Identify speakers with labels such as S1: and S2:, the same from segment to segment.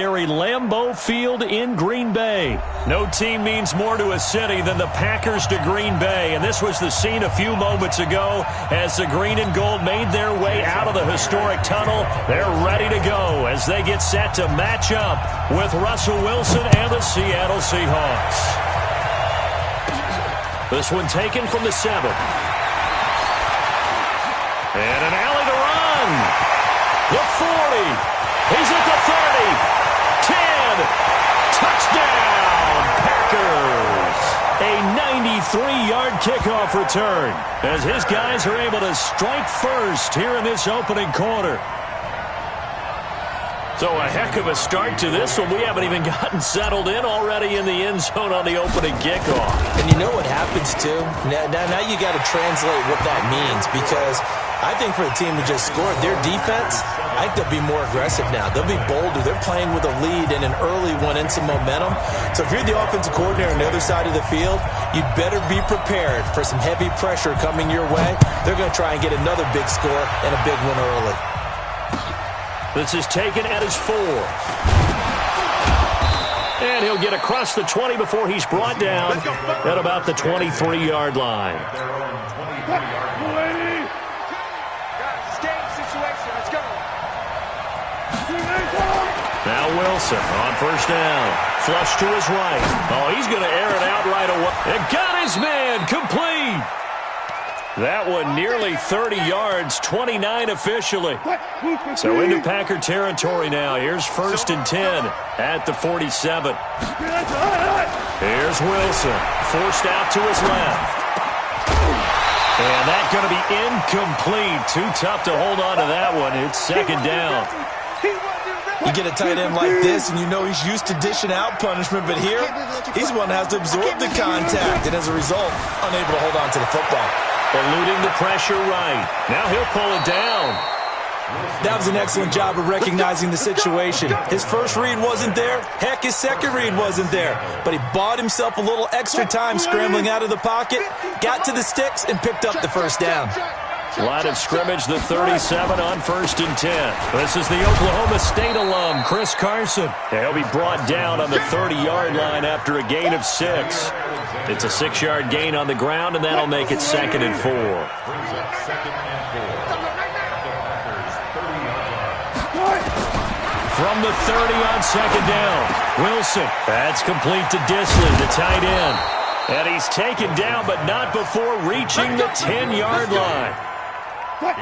S1: Lambeau Field in Green Bay. No team means more to a city than the Packers to Green Bay, and this was the scene a few moments ago as the green and gold made their way out of the historic tunnel. They're ready to go as they get set to match up with Russell Wilson and the Seattle Seahawks. This one taken from the 7. And an alley to run. The 40. He's at the 30. 10, touchdown, Packers. A 93-yard kickoff return as his guys are able to strike first here in this opening quarter. So a heck of a start to this one. We haven't even gotten settled in already in the end zone on the opening kickoff.
S2: And you know what happens, too? Now you got to translate what that means, because I think for the team that just scored, their defense, I think they'll be more aggressive now. They'll be bolder. They're playing with a lead and an early one and some momentum. So if you're the offensive coordinator on the other side of the field, you'd better be prepared for some heavy pressure coming your way. They're going to try and get another big score and a big one early.
S1: This is taken at his 4. And he'll get across the 20 before he's brought down at about the 23-yard line. Now Wilson on first down. Flush to his right. Oh, he's going to air it out right away. And got his man complete. That one nearly 30 yards, 29 officially. So into Packer territory now. Here's 1st and 10 at the 47. Here's Wilson, forced out to his left. And that's going to be incomplete. Too tough to hold on to that one. It's 2nd down.
S2: You get a tight end like this, and you know he's used to dishing out punishment, but here, he's one that has to absorb the contact, and as a result, unable to hold on to the football.
S1: Eluding the pressure right. Now he'll pull it down.
S2: That was an excellent job of recognizing the situation. His first read wasn't there. Heck, his second read wasn't there. But he bought himself a little extra time scrambling out of the pocket, got to the sticks, and picked up the first down.
S1: Line of scrimmage, the 37 on 1st and 10. This is the Oklahoma State alum, Chris Carson. He'll be brought down on the 30-yard line after a gain of 6. It's a 6-yard gain on the ground, and that'll make it 2nd and 4. From the 30 on 2nd down, Wilson. That's complete to Disley, the tight end. And he's taken down, but not before reaching the 10-yard line. On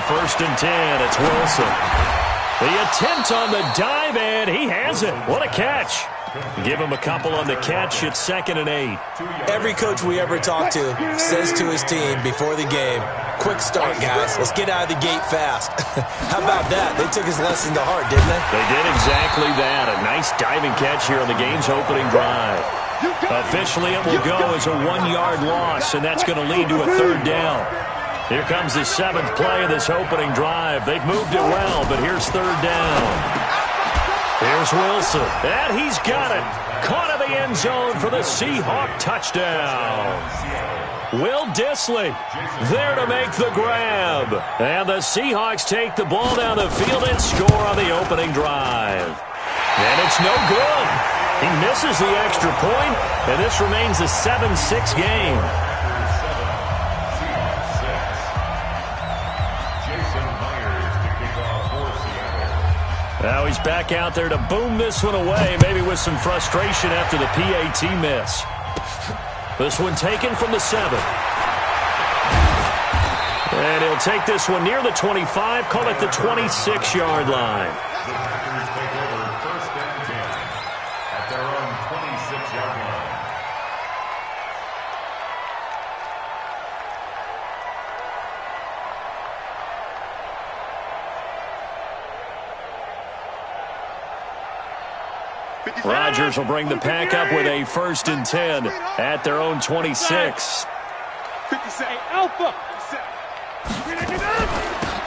S1: 1st and 10, it's Wilson. The attempt on the dive, and he has it. What a catch. Give him a couple on the catch. It's 2nd and 8.
S2: Every coach we ever talk to says to his team before the game, quick start, guys. Let's get out of the gate fast. How about that? They took his lesson to heart, didn't they?
S1: They did exactly that. A nice diving catch here on the game's opening drive. Officially, it will go as a 1-yard loss, and that's going to lead to a 3rd down. Here comes the 7th play of this opening drive. They've moved it well, but here's 3rd down. Here's Wilson, and he's got it. Caught in the end zone for the Seahawk touchdown. Will Disley there to make the grab. And the Seahawks take the ball down the field and score on the opening drive. And it's no good. He misses the extra point, and this remains a 7-6 game. Now he's back out there to boom this one away, maybe with some frustration after the PAT miss. This one taken from the 7. And he'll take this one near the 25, call it the 26-yard line. Rodgers will bring the pack up with a 1st and 10 at their own 26.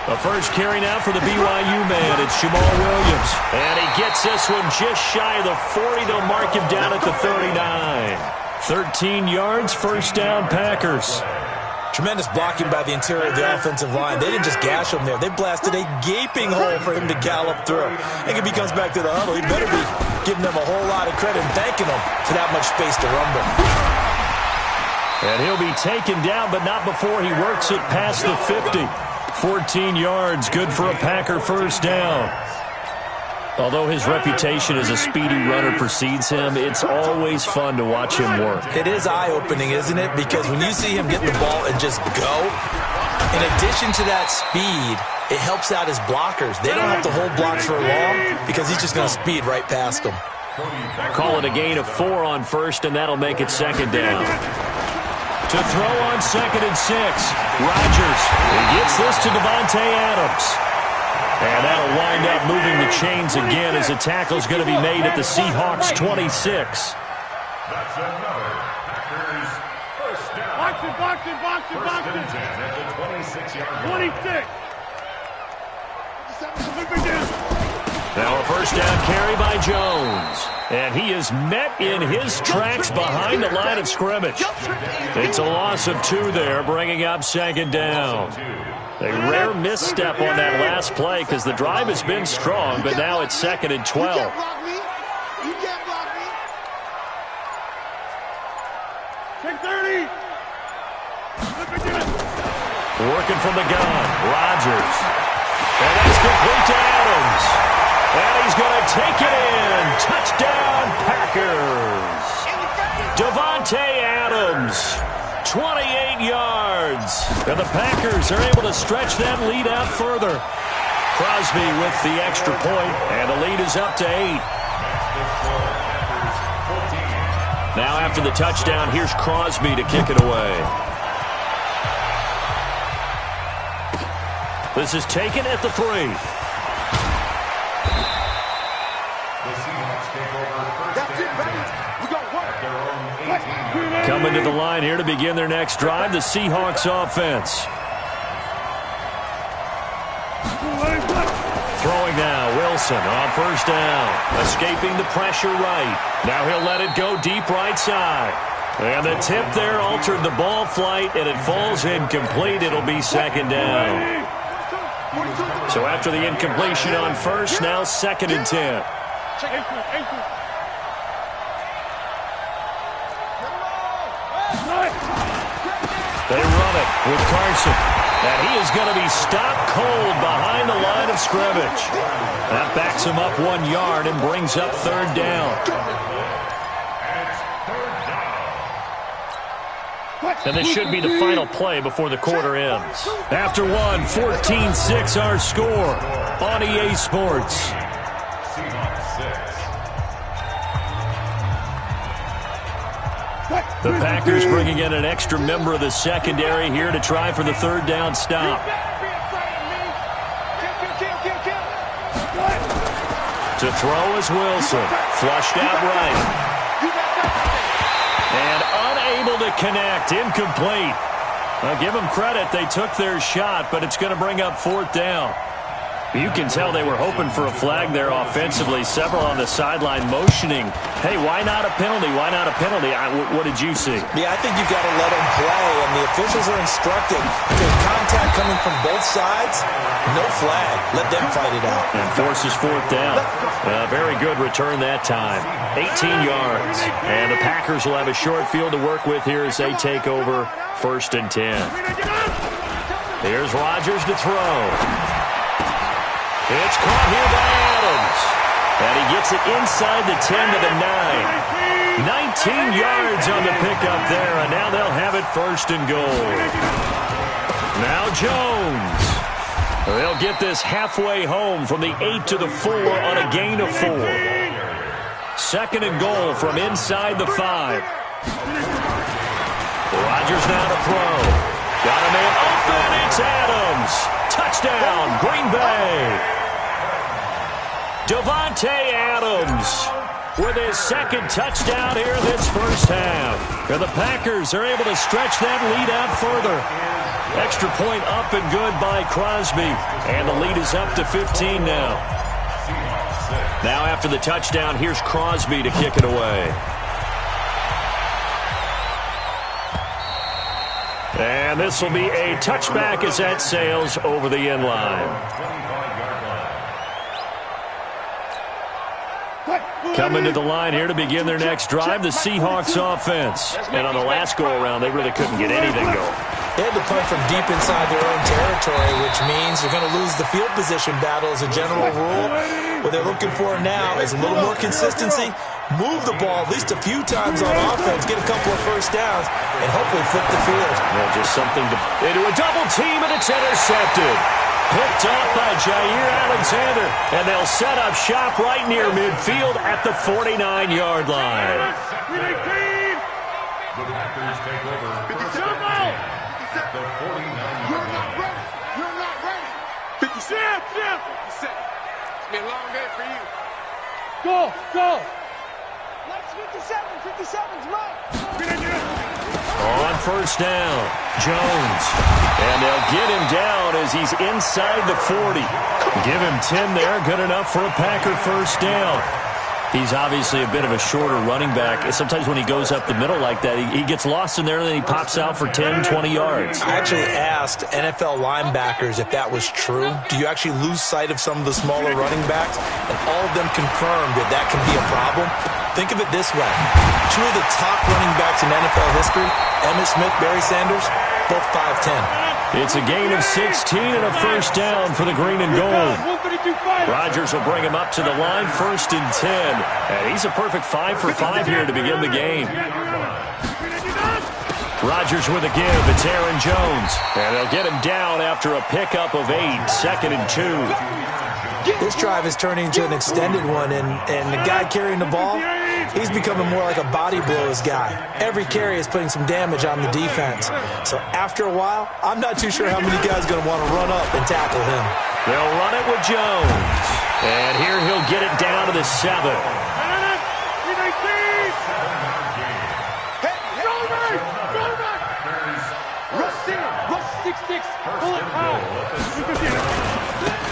S1: The first carry now for the BYU man. It's Jamal Williams. And he gets this one just shy of the 40. They'll mark him down at the 39. 13 yards, 1st down Packers.
S2: Tremendous blocking by the interior of the offensive line. They didn't just gash him there. They blasted a gaping hole for him to gallop through. I think if he comes back to the huddle, he better be giving them a whole lot of credit and thanking them for that much space to rumble.
S1: And he'll be taken down, but not before he works it past the 50. 14 yards, good for a Packer first down. Although his reputation as a speedy runner precedes him, it's always fun to watch him work.
S2: It is eye-opening, isn't it? Because when you see him get the ball and just go, in addition to that speed, it helps out his blockers. They don't have to hold blocks for long because he's just going to speed right past them.
S1: Call it a gain of 4 on first, and that'll make it second down. To throw on 2nd and 6, Rodgers. He gets this to Davante Adams. And that'll wind up moving the chains again as a tackle's going to be made at the Seahawks' 26.
S3: That's another Packers first down. Box it. At the 26-yard line. 26.
S1: Now a first down carry by Jones. And he is met in his tracks behind the line of scrimmage. It's a loss of 2 there, bringing up second down. A rare misstep on that last play because the drive has been strong, but now it's 2nd and 12.
S3: You can't block me. Take 30.
S1: Working from the gun, Rodgers. And that's complete to Adams. And he's going to take it in. Touchdown, Packers. Davante Adams. 28 yards. And the Packers are able to stretch that lead out further. Crosby with the extra point, and the lead is up to 8. Now after the touchdown, here's Crosby to kick it away. This is taken at the 3. Coming to the line here to begin their next drive, the Seahawks offense. Throwing now, Wilson on first down. Escaping the pressure right. Now he'll let it go deep right side. And the tip there altered the ball flight, and it falls incomplete. It'll be second down. So after the incompletion on first, now 2nd and 10. They run it with Carson. And he is going to be stopped cold behind the line of scrimmage. That backs him up 1 yard and brings up 3rd down. And this should be the final play before the quarter ends. After one, 14-6 our score on EA Sports. The Packers bringing in an extra member of the secondary here to try for the 3rd down stop. To throw is Wilson. Flushed out right. And unable to connect. Incomplete. I'll give them credit. They took their shot, but it's going to bring up 4th down. You can tell they were hoping for a flag there offensively. Several on the sideline motioning, hey, why not a penalty? Why not a penalty? What did you see?
S2: Yeah, I think you've got to let them play, and the officials are instructed. If there's contact coming from both sides, no flag. Let them fight it out.
S1: And forces 4th down. Very good return that time. 18 yards. And the Packers will have a short field to work with here as they take over 1st and 10. Here's Rodgers to throw. It's caught here by Adams. And he gets it inside the 10 to the 9. 19 yards on the pickup there, and now they'll have it 1st and goal. Now Jones. They'll get this halfway home from the 8 to the 4 on a gain of 4. 2nd and goal from inside the 5. Rodgers now to throw. Got a man open. It's Adams. Touchdown, Green Bay. Davante Adams with his 2nd touchdown here this first half. And the Packers are able to stretch that lead out further. Extra point up and good by Crosby. And the lead is up to 15 now. Now after the touchdown, here's Crosby to kick it away. And this will be a touchback as that sails over the end line. Coming to the line here to begin their next drive, the Seahawks offense. And on the last go-around, they really couldn't get anything going.
S2: They had to punt from deep inside their own territory, which means you're going to lose the field position battle as a general rule. What they're looking for now is a little more consistency, move the ball at least a few times on offense, get a couple of first downs, and hopefully flip the field.
S1: Well, just something to into a double team, and it's intercepted. Picked off by Jair Alexander, and they'll set up shop right near midfield at the 49-yard line.
S3: The Packers take over. The 49. You're not ready. You're not ready. 57. 57. It's been a long day for you. Go. Let's 57. 57's right.
S1: On first down, Jones. And they'll get him down as he's inside the 40. Give him 10 there, good enough for a Packer first down. He's obviously a bit of a shorter running back. Sometimes when he goes up the middle like that, he gets lost in there and then he pops out for 10, 20 yards.
S2: I actually asked NFL linebackers if that was true. Do you actually lose sight of some of the smaller running backs? And all of them confirmed that that can be a problem. Think of it this way. Two of the top running backs in NFL history, Emmitt Smith, Barry Sanders, both 5'10".
S1: It's a gain of 16 and a first down for the green and gold. Rodgers will bring him up to the line, 1st and 10. And he's a perfect 5 for 5 here to begin the game. Rodgers with a give. It's Aaron Jones. And they'll get him down after a pickup of 8, 2nd and 2.
S2: This drive is turning into an extended one, and the guy carrying the ball, he's becoming more like a body blows guy. Every carry is putting some damage on the defense. So after a while, I'm not too sure how many guys are going to want to run up and tackle him.
S1: They'll run it with Jones. And here he'll get it down to the 7.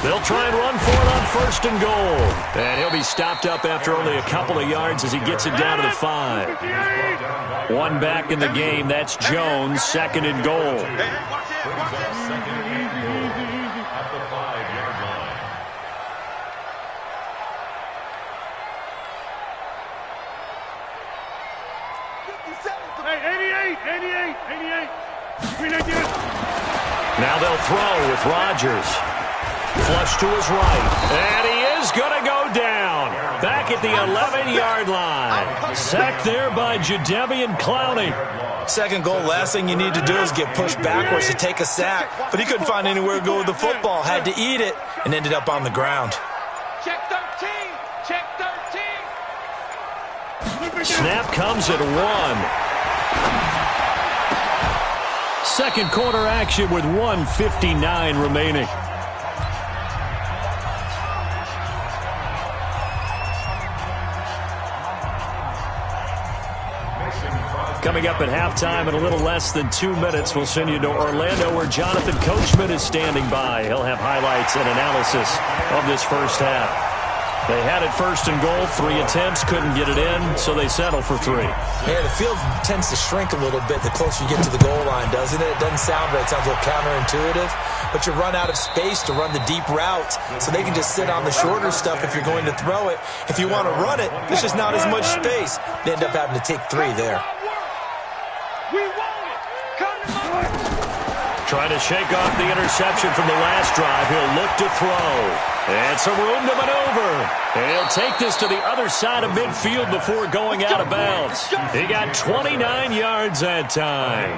S1: They'll try and run for it on 1st and goal. And he'll be stopped up after only a couple of yards as he gets it down to the 5. One back in the game. That's Jones, 2nd and goal.
S3: Hey, 88.
S1: Now they'll throw with Rodgers. Flush to his right. And he is going to go down. Back at the 11-yard line. Sacked there by Jadeveon Clowney.
S2: 2nd goal, last thing you need to do is get pushed backwards to take a sack. But he couldn't find anywhere to go with the football. Had to eat it and ended up on the ground.
S3: Check 13. Check 13.
S1: Snap comes at 1. Second quarter action with 1:59 remaining. Coming up at halftime in a little less than 2 minutes, we'll send you to Orlando where Jonathan Coachman is standing by. He'll have highlights and analysis of this first half. They had it 1st and goal, 3 attempts, couldn't get it in, so they settle for 3.
S2: Yeah, the field tends to shrink a little bit the closer you get to the goal line, doesn't it? It doesn't sound right. It sounds a little counterintuitive. But you run out of space to run the deep routes, so they can just sit on the shorter stuff if you're going to throw it. If you want to run it, there's just not as much space. They end up having to take 3 there.
S1: Trying to shake off the interception from the last drive. He'll look to throw. And some room to maneuver. And he'll take this to the other side of midfield before going out of bounds. He got 29 yards that time.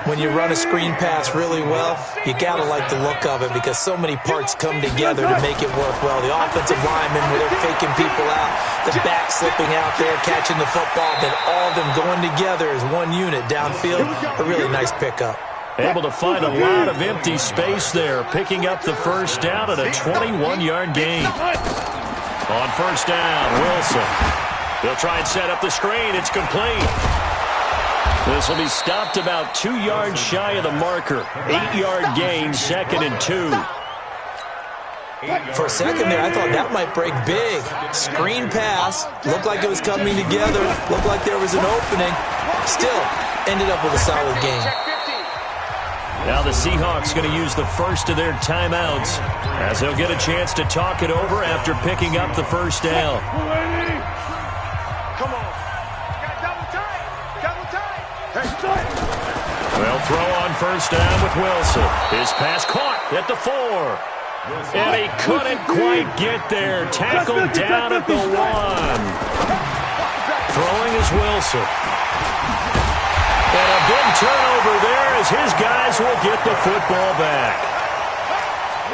S2: When you run a screen pass really well, you got to like the look of it because so many parts come together to make it work well. The offensive linemen, where they're faking people out, the back slipping out there, catching the football, then all of them going together as one unit downfield. A really nice pickup.
S1: Able to find a lot of empty space there, picking up the first down at a 21-yard gain. On first down, Wilson. They'll try and set up the screen. It's complete. This will be stopped about 2 yards shy of the marker. 8-yard gain, 2nd and 2.
S2: For a second there, I thought that might break big. Screen pass. Looked like it was coming together. Looked like there was an opening. Still, ended up with a solid gain.
S1: Now the Seahawks going to use the first of their timeouts as they'll get a chance to talk it over after picking up the first down.
S3: Come on. Double tight.
S1: They'll throw on first down with Wilson. His pass caught at the 4. And he couldn't quite get there. Tackled down at the 1. Throwing is Wilson. And a big turnover there as his guys will get the football back.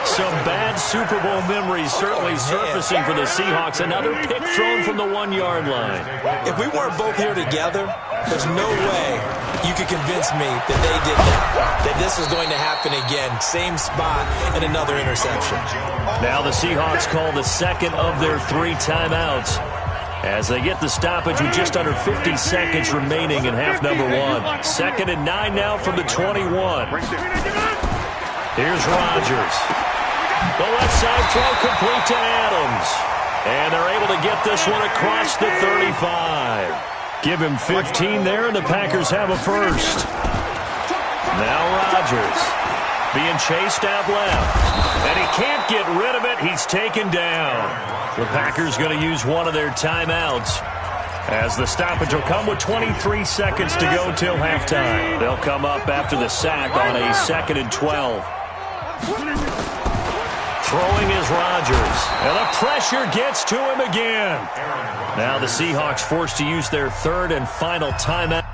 S1: Some bad Super Bowl memories certainly surfacing for the Seahawks. Another pick thrown from the 1-yard line.
S2: If we weren't both here together, there's no way you could convince me that they did that this was going to happen again. Same spot and another interception.
S1: Now the Seahawks call the second of their 3 timeouts as they get the stoppage with just under 50 seconds remaining in half number 1. 2nd and 9 now from the 21. Here's Rodgers. The left side throw complete to Adams. And they're able to get this one across the 35. Give him 15 there, and the Packers have a first. Now Rodgers being chased out left. And he can't get rid of it. He's taken down. The Packers going to use one of their timeouts as the stoppage will come with 23 seconds to go till halftime. They'll come up after the sack on a 2nd and 12. Throwing is Rodgers. And the pressure gets to him again. Now the Seahawks forced to use their 3rd and final timeout.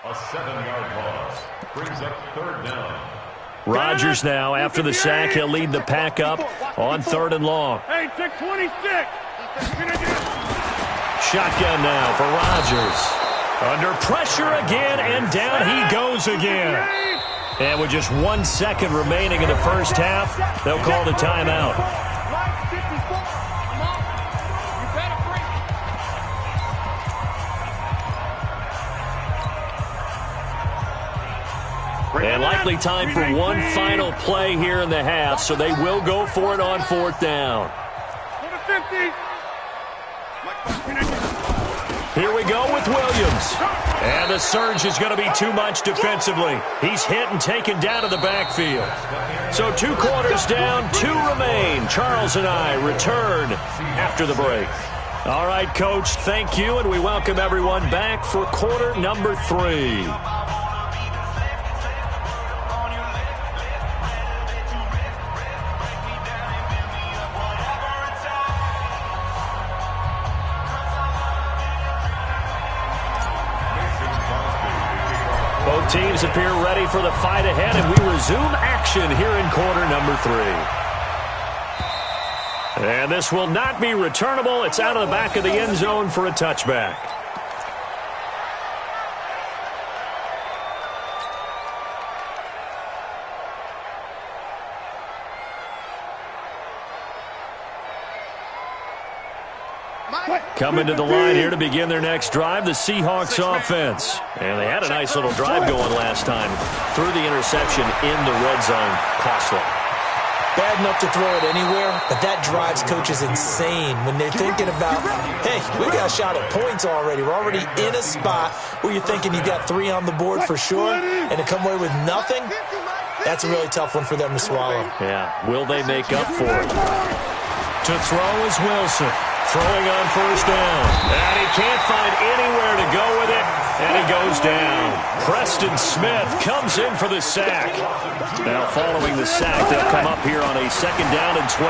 S4: A 7-yard loss brings up 3rd down.
S1: Rodgers now, after the sack, he'll lead the pack up on 3rd and long.
S3: Hey, 626.
S1: Shotgun now for Rodgers. Under pressure again, and down he goes again. And with just 1 second remaining in the first half, they'll call the timeout. And likely time for one final play here in the half, so they will go for it on 4th down. Here we go with Williams. And the surge is going to be too much defensively. He's hit and taken down to the backfield. So 2 quarters down, 2 remain. Charles and I return after the break. All right, Coach, thank you, and we welcome everyone back for quarter number 3. Both teams appear ready for the fight ahead, and we resume action here in quarter number 3. And this will not be returnable. It's out of the back of the end zone for a touchback. Coming to the line here to begin their next drive, the Seahawks offense. And they had a nice little drive going last time. Threw the interception in the red zone. Costly.
S2: Bad enough to throw it anywhere, but that drives coaches insane when they're thinking about, hey, we got a shot at points already. We're already in a spot where you're thinking you got 3 on the board for sure, and to come away with nothing, that's a really tough one for them to swallow.
S1: Yeah, will they make up for it? To throw is Wilson. Throwing on first down. And he can't find anywhere to go with it. And he goes down. Preston Smith comes in for the sack. Now following the sack, they'll come up here on a 2nd down and 12.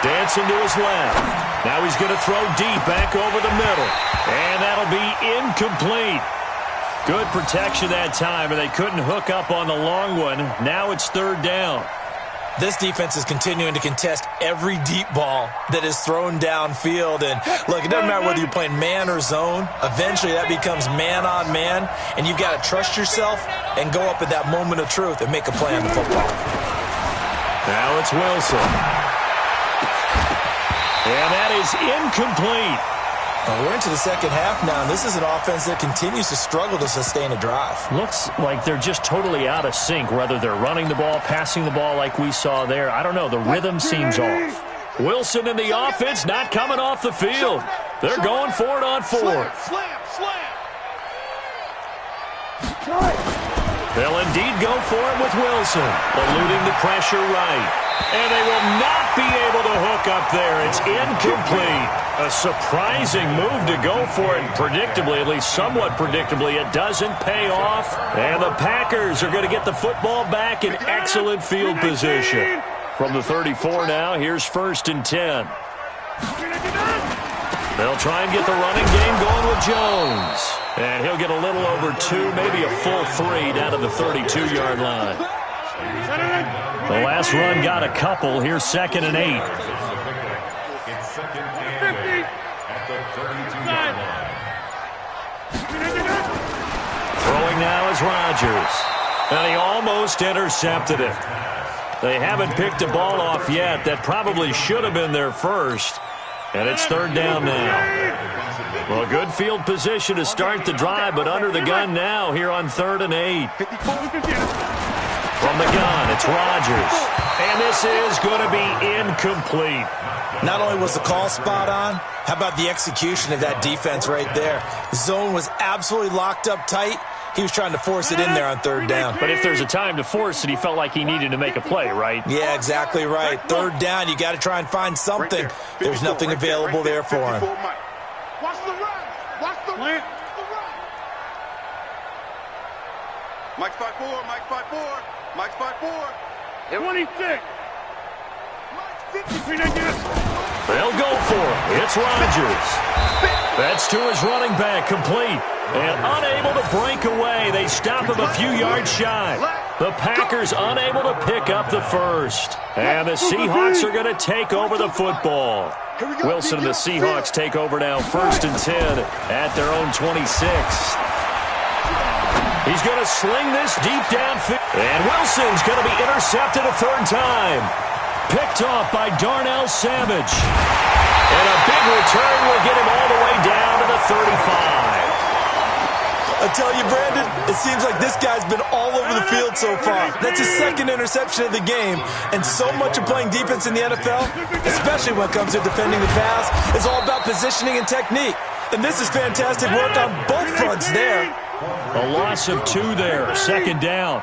S1: Dancing to his left. Now he's going to throw deep back over the middle. And that'll be incomplete. Good protection that time, and they couldn't hook up on the long one. Now it's 3rd down.
S2: This defense is continuing to contest every deep ball that is thrown downfield. And, look, it doesn't matter whether you're playing man or zone. Eventually that becomes man on man, and you've got to trust yourself and go up at that moment of truth and make a play on the football.
S1: Now it's Wilson. And that is incomplete.
S2: Well, we're into the 2nd half now, and this is an offense that continues to struggle to sustain a drive.
S1: Looks like they're just totally out of sync, whether they're running the ball, passing the ball like we saw there. I don't know. The rhythm seems off. Wilson and the offense not coming off the field. They're going for it on 4th. They'll indeed go for it with Wilson, eluding the pressure right. And they will not be able to hook up there. It's incomplete. A surprising move to go for it. Predictably, at least somewhat predictably, it doesn't pay off. And the Packers are going to get the football back in excellent field position. From the 34 now, here's 1st and 10. They'll try and get the running game going with Jones. And he'll get a little over 2, maybe a full 3 down to the 32-yard line. The last run got a couple. Here's 2nd and 8.
S4: It's 2nd and 8 at the 32-yard line.
S1: Throwing now is Rodgers. And he almost intercepted it. They haven't picked a ball off yet. That probably should have been their first. And it's 3rd down now. Well, good field position to start the drive, but under the gun now here on 3rd and 8. From the gun, it's Rodgers. And this is going to be incomplete.
S2: Not only was the call spot on, how about the execution of that defense right there? The zone was absolutely locked up tight. He was trying to force it in there on 3rd down.
S1: But if there's a time to force it, he felt like he needed to make a play, right?
S2: Yeah, exactly right. 3rd down, you got to try and find something. There's nothing available there for him.
S3: Watch the run. Watch the run. Mike 5-4, Mike 5-4, Mike 5-4. 26.
S1: They'll go for it. It's Rodgers. That's to his running back, complete. And unable to break away. They stop him a few yards shy. The Packers unable to pick up the first. And the Seahawks are going to take over the football. Wilson and the Seahawks take over now 1st and 10 at their own 26. He's going to sling this deep downfield. And Wilson's going to be intercepted a 3rd time. Picked off by Darnell Savage. And a big return will get him all the way down to the 35.
S2: I tell you, Brandon, it seems like this guy's been all over the field so far. That's his 2nd interception of the game. And so much of playing defense in the NFL, especially when it comes to defending the pass, is all about positioning and technique. And this is fantastic work on both fronts there.
S1: A loss of 2 there. 2nd down.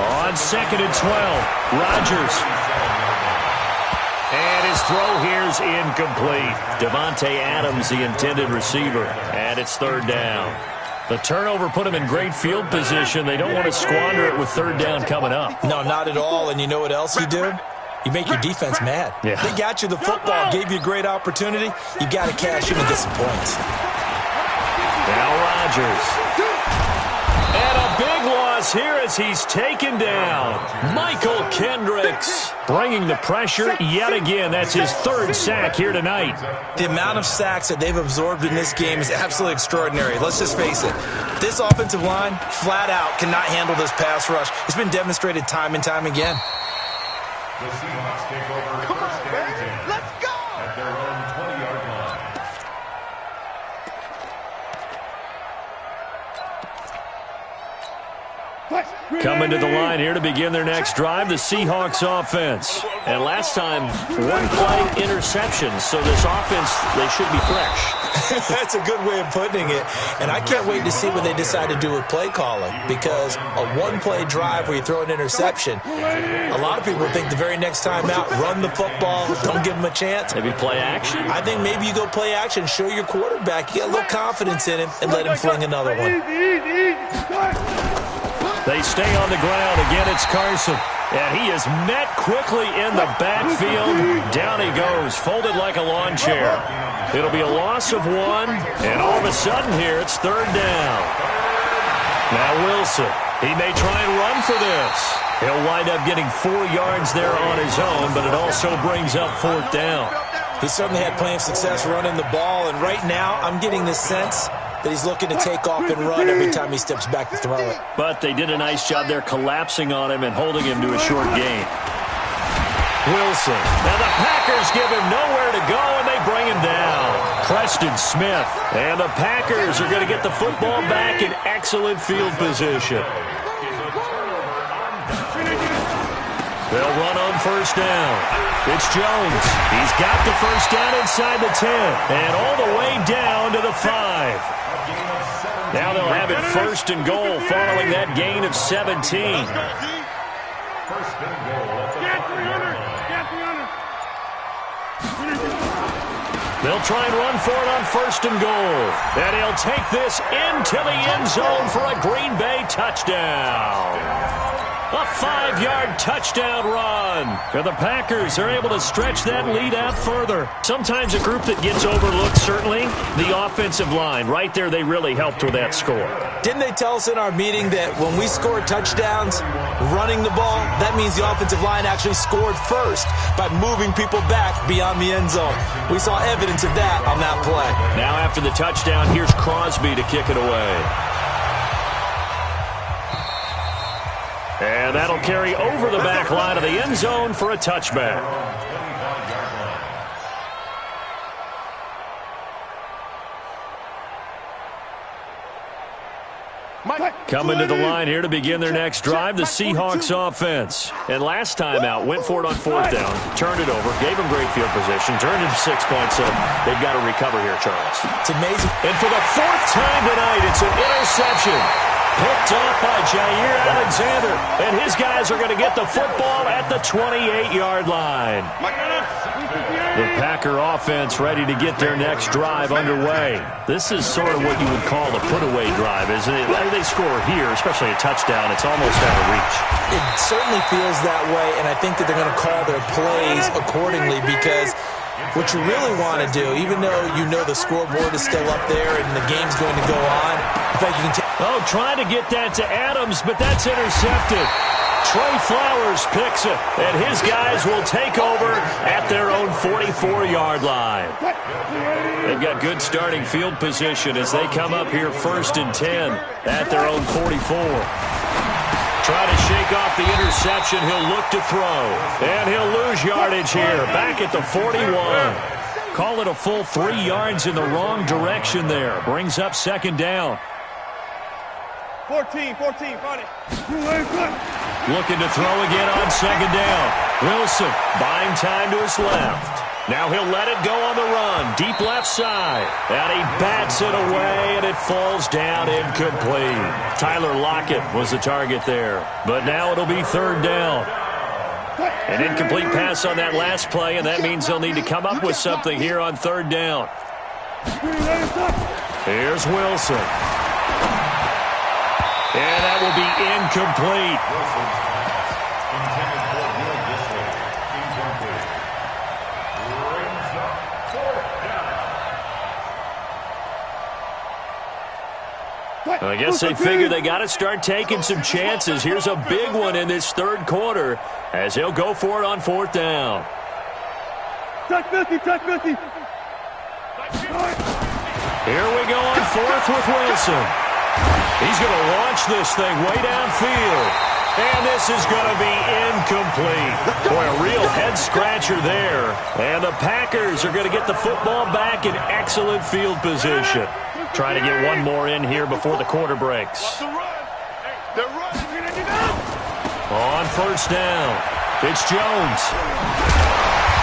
S1: On 2nd and 12, Rodgers. And his throw here's incomplete. Devontae Adams, the intended receiver. And it's 3rd down. The turnover put him in great field position. They don't want to squander it with 3rd down coming up.
S2: No, not at all. And you know what else you do? You make your defense mad.
S1: Yeah.
S2: They got you the football, gave you a great opportunity. You got to cash in and get some points.
S1: Now Rodgers. And a big loss here as he's taken down. Michael Kendricks bringing the pressure yet again. That's his 3rd sack here tonight.
S2: The amount of sacks that they've absorbed in this game is absolutely extraordinary. Let's just face it. This offensive line, flat out, cannot handle this pass rush. It's been demonstrated time and time again.
S4: The Seahawks take over 1st and 10.
S3: Let's go.
S4: At their own 20-yard line.
S1: Coming to the line here to begin their next drive, the Seahawks offense. And last time, one play interception, so this offense, they should be fresh.
S2: That's a good way of putting it. And I can't wait to see what they decide to do with play calling, because a one-play drive where you throw an interception, a lot of people think the very next time out, run the football, don't give them a chance.
S1: Maybe play action?
S2: I think maybe you go play action, show your quarterback, you get a little confidence in him, and let him fling another one.
S1: They stay on the ground. Again, it's Carson. And he is met quickly in the backfield. Down he goes, folded like a lawn chair. It'll be a loss of one, and all of a sudden here, it's third down. Now Wilson, he may try and run for this. He'll wind up getting 4 yards there on his own, but it also brings up fourth down.
S2: He certainly had plenty of success running the ball, and right now I'm getting the sense that he's looking to take off and run every time he steps back to throw it.
S1: But they did a nice job there collapsing on him and holding him to a short gain. Wilson. Now the Packers give him nowhere to go, and they bring him down. Preston Smith. And the Packers are going to get the football back in excellent field position. They'll run on first down. It's Jones. He's got the first down inside the 10 and all the way down to the 5. Now they'll have it first and goal following that gain of 17.
S4: First and goal.
S1: They'll try and run for it on first and goal. And he'll take this into the end zone for a Green Bay touchdown. A 5-yard touchdown run. And the Packers are able to stretch that lead out further. Sometimes a group that gets overlooked, certainly, the offensive line. Right there, they really helped with that score.
S2: Didn't they tell us in our meeting that when we score touchdowns running the ball, that means the offensive line actually scored first by moving people back beyond the end zone? We saw evidence of that on that play.
S1: Now after the touchdown, here's Crosby to kick it away. And that'll carry over the back line of the end zone for a touchback. Coming to the line here to begin their next drive, the Seahawks offense. And last time out, went for it on fourth down, turned it over, gave them great field position, turned it 6 points. So they've got to recover here, Charles.
S2: It's amazing.
S1: And for the 4th time tonight, it's an interception. Picked off by Jair Alexander. And his guys are going to get the football at the 28-yard line. The Packer offense ready to get their next drive underway. This is sort of what you would call a put-away drive, isn't it? They score here, especially a touchdown. It's almost out of reach.
S2: It certainly feels that way, and I think that they're going to call their plays accordingly, because what you really want to do, even though you know the scoreboard is still up there and the game's going to go on, in fact, you can
S1: trying to get that to Adams, but that's intercepted. Trey Flowers picks it, and his guys will take over at their own 44-yard line. They've got good starting field position as they come up here 1st and 10 at their own 44. Try to shake off the interception. He'll look to throw, and he'll lose yardage here. Back at the 41. Call it a full 3 yards in the wrong direction there. Brings up 2nd down.
S3: 14, 40.
S1: Looking to throw again on 2nd down. Wilson buying time to his left. Now he'll let it go on the run. Deep left side. And he bats it away, and it falls down incomplete. Tyler Lockett was the target there. But now it'll be 3rd down. An incomplete pass on that last play, and that means they'll need to come up with something here on 3rd down. Here's Wilson. And that will be incomplete. I guess they figure they got to start taking some chances. Here's a big one in this 3rd quarter as he'll go for it on 4th down.
S3: Touch 50.
S1: Here we go on 4th with Wilson. He's going to launch this thing way downfield. And this is going to be incomplete. Boy, a real head-scratcher there. And the Packers are going to get the football back in excellent field position. Trying to get one more in here before the quarter breaks. On first down, it's Jones.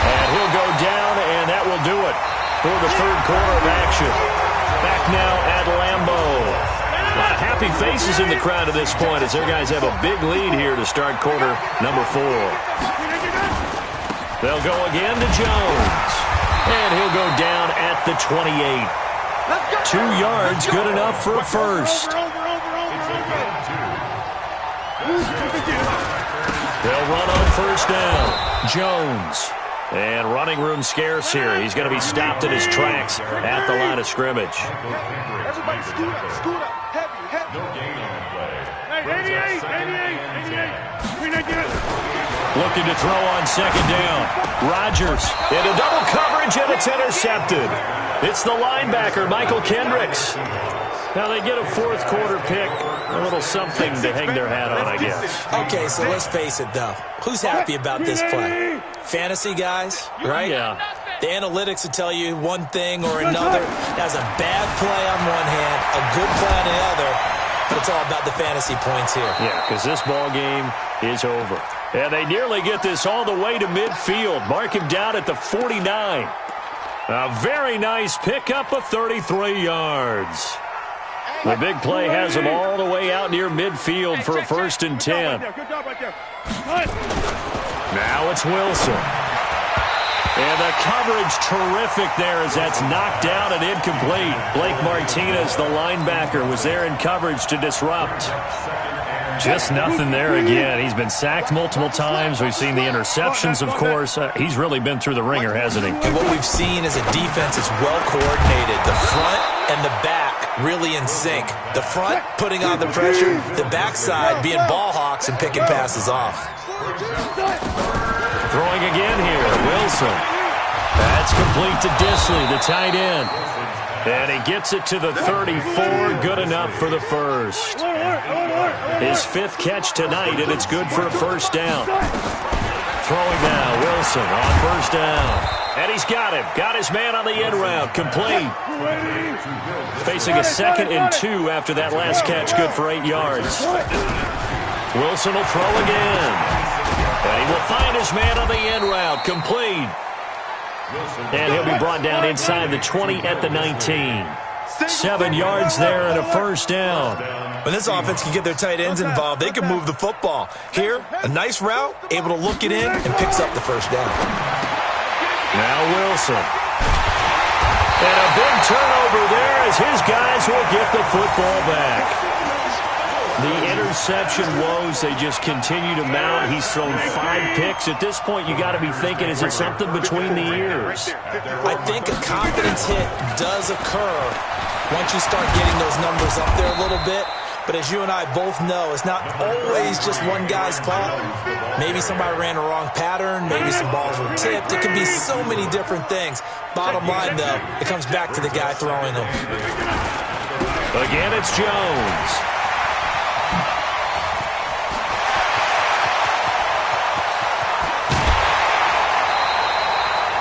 S1: And he'll go down, and that will do it for the third quarter of action. Back now at Lambeau. A lot of happy faces in the crowd at this point as their guys have a big lead here to start quarter number 4. They'll go again to Jones. And he'll go down at the 28. 2 yards, good enough for a first. They'll run on first down. Jones. And running room scarce here. He's going to be stopped in his tracks at the line of scrimmage.
S3: Everybody scoot up. Heavy.
S4: No gain on the play.
S3: Hey, 88.
S1: Looking to throw on second down. Rodgers into double coverage, and it's intercepted. It's the linebacker, Michael Kendricks. Now they get a fourth quarter pick. A little something to hang their hat on, I guess.
S2: Okay, so let's face it, though. Who's happy about this play? Fantasy guys, right?
S1: Yeah.
S2: The analytics will tell you one thing or another. That's a bad play on one hand, a good play on the other, but it's all about the fantasy points here.
S1: Yeah, because this ball game is over. And they nearly get this all the way to midfield. Mark him down at the 49. A very nice pickup of 33 yards. The big play has them all the way out near midfield for a 1st and 10.
S3: Good job right there.
S1: Now it's Wilson. And the coverage terrific there as that's knocked down and incomplete. Blake Martinez, the linebacker, was there in coverage to disrupt. Just nothing there again. He's been sacked multiple times. We've seen the interceptions, of course. He's really been through the ringer, hasn't he?
S2: And what we've seen is a defense is well coordinated. The front and the back really in sync. The front putting on the pressure, the backside being ball hawks and picking passes off.
S1: Throwing again here, Wilson. That's complete to Disley, the tight end. And he gets it to the 34, good enough for the first. His 5th catch tonight, and it's good for a 1st down. Throwing now, Wilson on 1st down. And he's got him. Got his man on the end route, complete. Facing a 2nd and 2 after that last catch, good for 8 yards. Wilson will throw again. And he will find his man on the end route, complete. And he'll be brought down inside the 20 at the 19. 7 yards there and a 1st down.
S2: When this offense can get their tight ends involved, they can move the football. Here, a nice route, able to look it in, and picks up the 1st down.
S1: Now Wilson. And a big turnover there as his guys will get the football back. The interception woes, they just continue to mount. He's thrown 5 picks. At this point, you got to be thinking, is it something between the ears?
S2: I think a confidence hit does occur once you start getting those numbers up there a little bit. But as you and I both know, it's not always just one guy's fault. Maybe somebody ran a wrong pattern. Maybe some balls were tipped. It could be so many different things. Bottom line, though, it comes back to the guy throwing them.
S1: Again, it's Jones.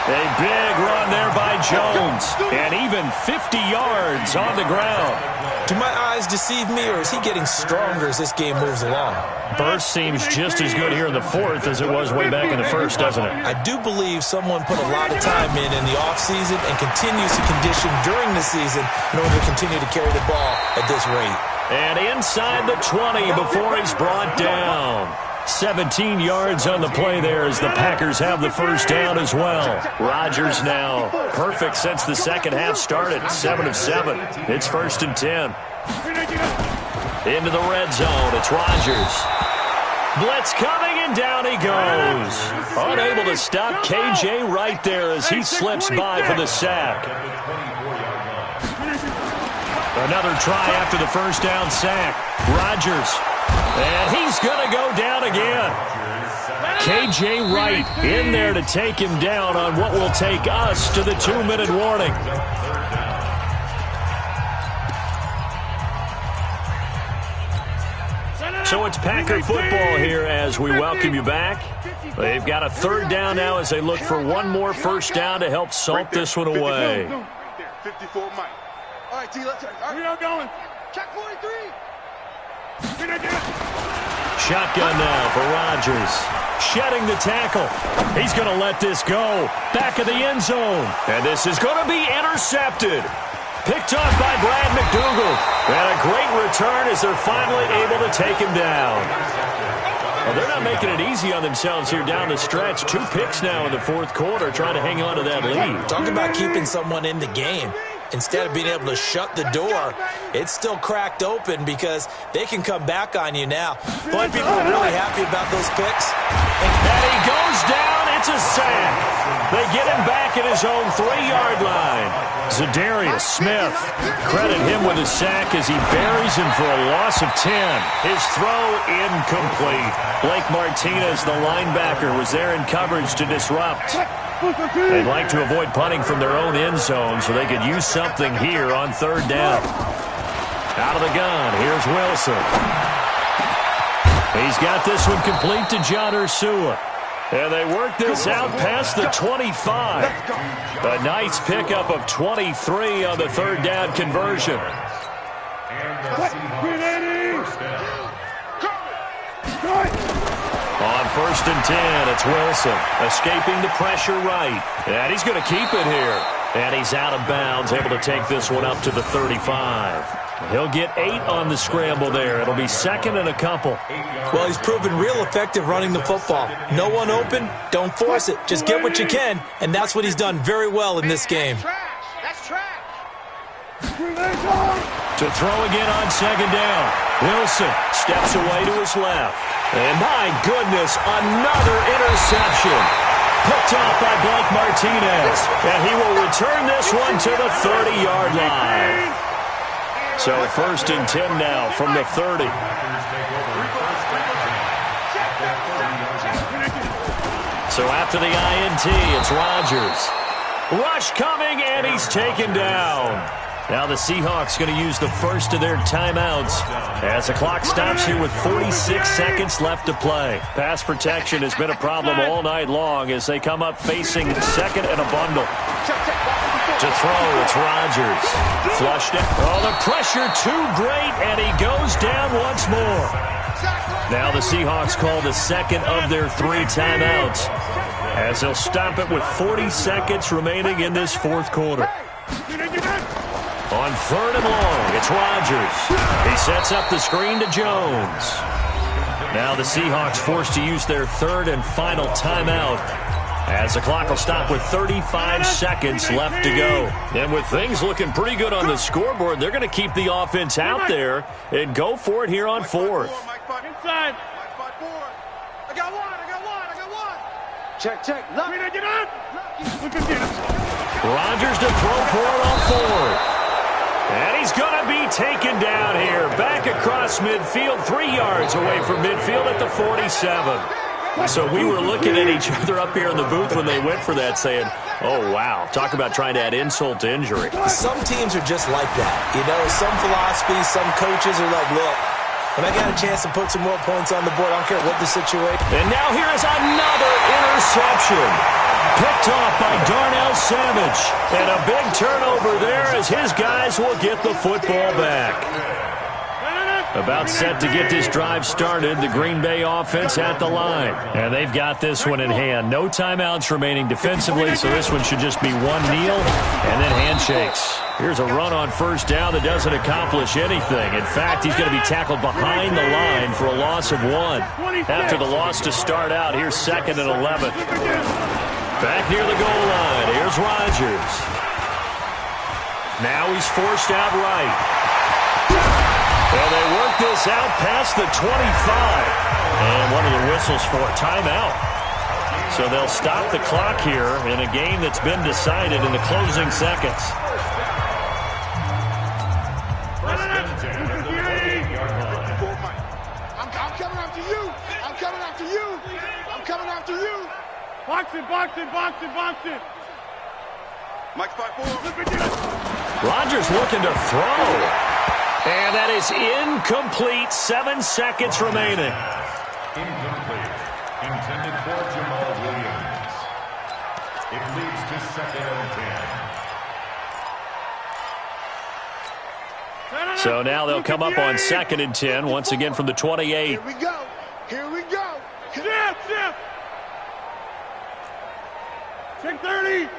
S1: A big run there by Jones. And even 50 yards on the ground.
S2: Do my eyes deceive me, or is he getting stronger as this game moves along?
S1: Burst seems just as good here in the 4th as it was way back in the 1st, doesn't it?
S2: I do believe someone put a lot of time in the offseason and continues to condition during the season in order to continue to carry the ball at this rate.
S1: And inside the 20 before he's brought down. 17 yards on the play there as the Packers have the 1st down as well. Rodgers now perfect since the second half started. 7 of 7. It's 1st and 10. Into the red zone. It's Rodgers. Blitz coming, and down he goes. Unable to stop K.J. Wright there as he slips by for the sack. Another try after the 1st down sack. Rodgers. And he's going to go down again. K.J. Wright in there to take him down on what will take us to the 2-minute warning. So it's Packer football here as we welcome you back. They've got a 3rd down now as they look for one more 1st down to help salt this one away.
S3: 54 Mike. All right, T, let's go. We are going. Check 43.
S1: shotgun now for Rodgers. Shedding the tackle. He's going to let this go. Back of the end zone. And this is going to be intercepted. Picked off by Brad McDougal. And a great return as they're finally able to take him down. Well, they're not making it easy on themselves here down the stretch. 2 picks now in the fourth quarter, trying to hang on to that lead.
S2: Talk about keeping someone in the game. Instead of being able to shut the door, it's still cracked open because they can come back on you now. Boy, people are really happy about those picks.
S1: And he goes down. It's a sack. They get him back at his own 3-yard line. Zadarius Smith, credit him with a sack as he buries him for a loss of 10. His throw incomplete. Blake Martinez, the linebacker, was there in coverage to disrupt. They'd like to avoid punting from their own end zone so they could use something here on 3rd down. Out of the gun, here's Wilson. He's got this one complete to John Ursua. And they work this out past the 25. A nice pickup of 23 on the 3rd down conversion. On 1st and 10, it's Wilson, escaping the pressure right. And he's going to keep it here. And he's out of bounds, able to take this one up to the 35. He'll get 8 on the scramble there. It'll be 2nd and a couple.
S2: Well, he's proven real effective running the football. No one open, don't force it. Just get what you can, and that's what he's done very well in this game.
S3: That's trash.
S1: To throw again on 2nd down. Wilson steps away to his left. And my goodness, another interception. Picked off by Blake Martinez. And he will return this one to the 30-yard line. So 1st and 10 now from the 30. So after the INT, it's Rodgers. Rush coming, and he's taken down. Now the Seahawks going to use the first of their timeouts as the clock stops here with 46 seconds left to play. Pass protection has been a problem all night long as they come up facing 2nd and a bundle. To throw, it's Rodgers. Flushed it. Oh, the pressure too great, and he goes down once more. Now the Seahawks call the 2nd of their 3 timeouts as they'll stop it with 40 seconds remaining in this 4th quarter. On 3rd and long, it's Rodgers. He sets up the screen to Jones. Now the Seahawks forced to use their 3rd and final timeout as the clock will stop with 35 seconds left to go. And with things looking pretty good on the scoreboard, they're going to keep the offense out there and go for it here on 4th.
S3: Inside. I got one. Check.
S1: Rodgers to throw for it on 4th. And he's going to be taken down here. Back across midfield, 3 yards away from midfield at the 47. So we were looking at each other up here in the booth when they went for that saying, oh, wow, talk about trying to add insult to injury.
S2: Some teams are just like that. You know, some philosophies, some coaches are like, look, when I got a chance to put some more points on the board, I don't care what the situation.
S1: And now here is another interception. Picked off by Darnell Savage. And a big turnover there as his guys will get the football back. About set to get this drive started, the Green Bay offense at the line. And they've got this one in hand. No timeouts remaining defensively, so this one should just be one kneel and then handshakes. Here's a run on 1st down that doesn't accomplish anything. In fact, he's going to be tackled behind the line for a loss of 1. After the loss to start out, here's 2nd and 11. Back near the goal line, here's Rodgers. Now he's forced out right. And they work this out past the 25. And one of the whistles for a timeout. So they'll stop the clock here in a game that's been decided in the closing seconds.
S3: Box it. Mike 5-4.
S1: Rodgers looking to throw. And that is incomplete. 7 seconds remaining.
S4: Incomplete. Intended for Jamal Williams. It leads to 2nd and 10.
S1: So now they'll come up on 2nd and 10, once again from the 28.
S3: Here we go. Here we go. Shift. Check 30.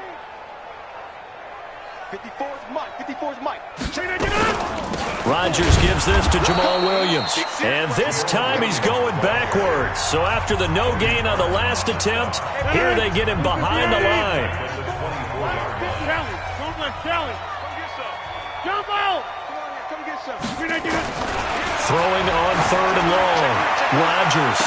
S3: 54's Mike.
S1: Rodgers gives this to Jamal Williams. And this time he's going backwards. So after the no gain on the last attempt, here they get him behind the line.
S3: Don't let Kelly. Jump out. Come get some.
S1: Throwing on 3rd and long. Rodgers.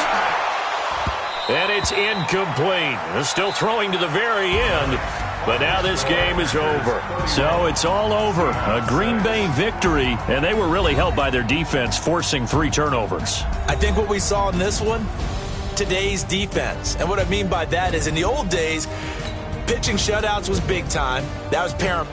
S1: And it's incomplete. They're still throwing to the very end. But now this game is over. So it's all over. A Green Bay victory, and they were really helped by their defense, forcing 3 turnovers.
S2: I think what we saw in this one, today's defense. And what I mean by that is in the old days, pitching shutouts was big time. That was paramount.